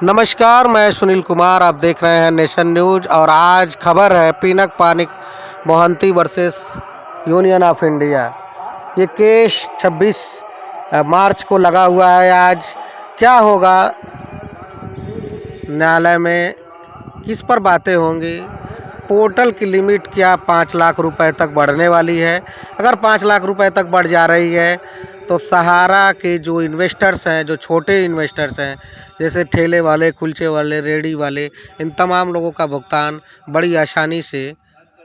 नमस्कार, मैं सुनील कुमार। आप देख रहे हैं नेशन न्यूज़ और आज खबर है पिनक पानिक Mohanty versus union of India. ये केस 26 मार्च को लगा हुआ है। आज क्या होगा न्यायालय में, किस पर बातें होंगी? पोर्टल की लिमिट क्या 5 लाख रुपए तक बढ़ने वाली है? अगर 5 लाख रुपए तक बढ़ जा रही है तो सहारा के जो इन्वेस्टर्स हैं, जो छोटे इन्वेस्टर्स हैं, जैसे ठेले वाले, कुलचे वाले, रेहड़ी वाले, इन तमाम लोगों का भुगतान बड़ी आसानी से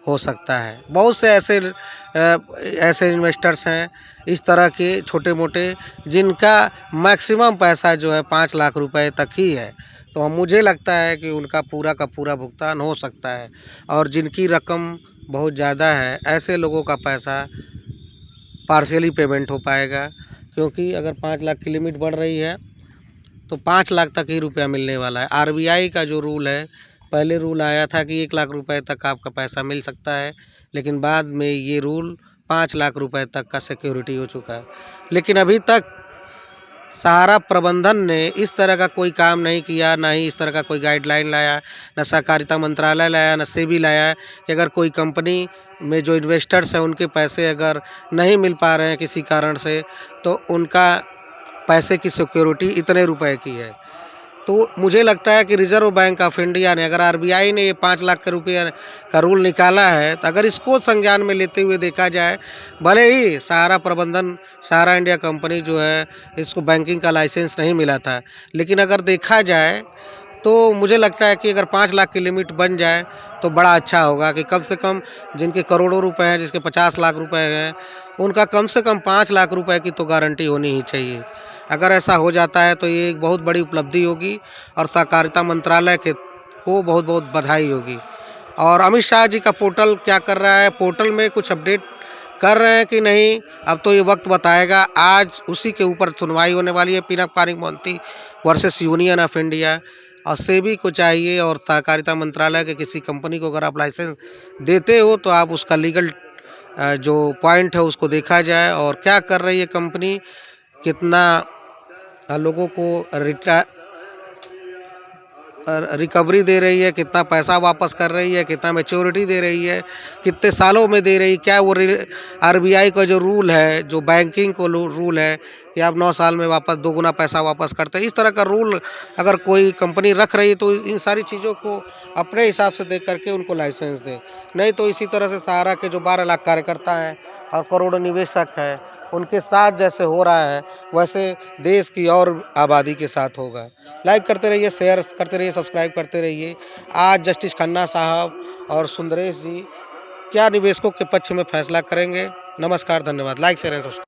हो सकता है। बहुत से ऐसे इन्वेस्टर्स हैं इस तरह के छोटे मोटे, जिनका मैक्सिमम पैसा जो है 5 लाख रुपए तक ही है। तो मुझे लगता है कि उनका पूरा का पूरा भुगतान हो सकता है। और जिनकी रकम बहुत ज़्यादा है, ऐसे लोगों का पैसा पार्शियली पेमेंट हो पाएगा, क्योंकि अगर 5 लाख की लिमिट बढ़ रही है तो 5 लाख तक ही रुपया मिलने वाला है। आरबीआई का जो रूल है, पहले रूल आया था कि 1 लाख रुपए तक आपका पैसा मिल सकता है, लेकिन बाद में ये रूल 5 लाख रुपए तक का सिक्योरिटी हो चुका है। लेकिन अभी तक सहारा प्रबंधन ने इस तरह का कोई काम नहीं किया, ना ही इस तरह का कोई गाइडलाइन लाया, न सहकारिता मंत्रालय लाया, न सेबी लाया कि अगर कोई कंपनी में जो इन्वेस्टर्स हैं उनके पैसे अगर नहीं मिल पा रहे हैं किसी कारण से, तो उनका पैसे की सिक्योरिटी इतने रुपए की है। तो मुझे लगता है कि रिज़र्व बैंक ऑफ इंडिया ने, अगर आरबीआई ने ये 5 लाख के रुपये का रूल निकाला है, तो अगर इसको संज्ञान में लेते हुए देखा जाए, भले ही सहारा प्रबंधन, सहारा इंडिया कंपनी जो है, इसको बैंकिंग का लाइसेंस नहीं मिला था, लेकिन अगर देखा जाए तो मुझे लगता है कि अगर 5 लाख की लिमिट बन जाए तो बड़ा अच्छा होगा कि कम से कम जिनके करोड़ों रुपए हैं, जिसके 50 लाख रुपए हैं, उनका कम से कम 5 लाख रुपए की तो गारंटी होनी ही चाहिए। अगर ऐसा हो जाता है तो ये एक बहुत बड़ी उपलब्धि होगी और सहकारिता मंत्रालय के को बहुत बहुत बधाई होगी। और अमित शाह जी का पोर्टल क्या कर रहा है, पोर्टल में कुछ अपडेट कर रहे हैं कि नहीं, अब तो ये वक्त बताएगा। आज उसी के ऊपर सुनवाई होने वाली है, पिनक पानिक Mohanty versus union of India. और सेबी को चाहिए और सहकारिता मंत्रालय के किसी कंपनी को अगर आप लाइसेंस देते हो तो आप उसका लीगल जो पॉइंट है उसको देखा जाए, और क्या कर रही है कंपनी, कितना लोगों को रिकवरी दे रही है, कितना पैसा वापस कर रही है, कितना मैच्योरिटी दे रही है, कितने सालों में दे रही है, क्या वो आरबीआई का जो रूल है, जो बैंकिंग को रूल है कि आप 9 साल में वापस दोगुना पैसा वापस करते हैं, इस तरह का रूल अगर कोई कंपनी रख रही है तो इन सारी चीज़ों को अपने हिसाब से देख करके उनको लाइसेंस दें। नहीं तो इसी तरह से सहारा के जो 12 लाख कार्यकर्ता हैं और करोड़ों निवेशक हैं, उनके साथ जैसे हो रहा है वैसे देश की और आबादी के साथ होगा। लाइक करते रहिए, शेयर करते रहिए, सब्सक्राइब करते रहिए। आज जस्टिस खन्ना साहब और सुंदरेश जी क्या निवेशकों के पक्ष में फैसला करेंगे। नमस्कार, धन्यवाद। Like share and subscribe.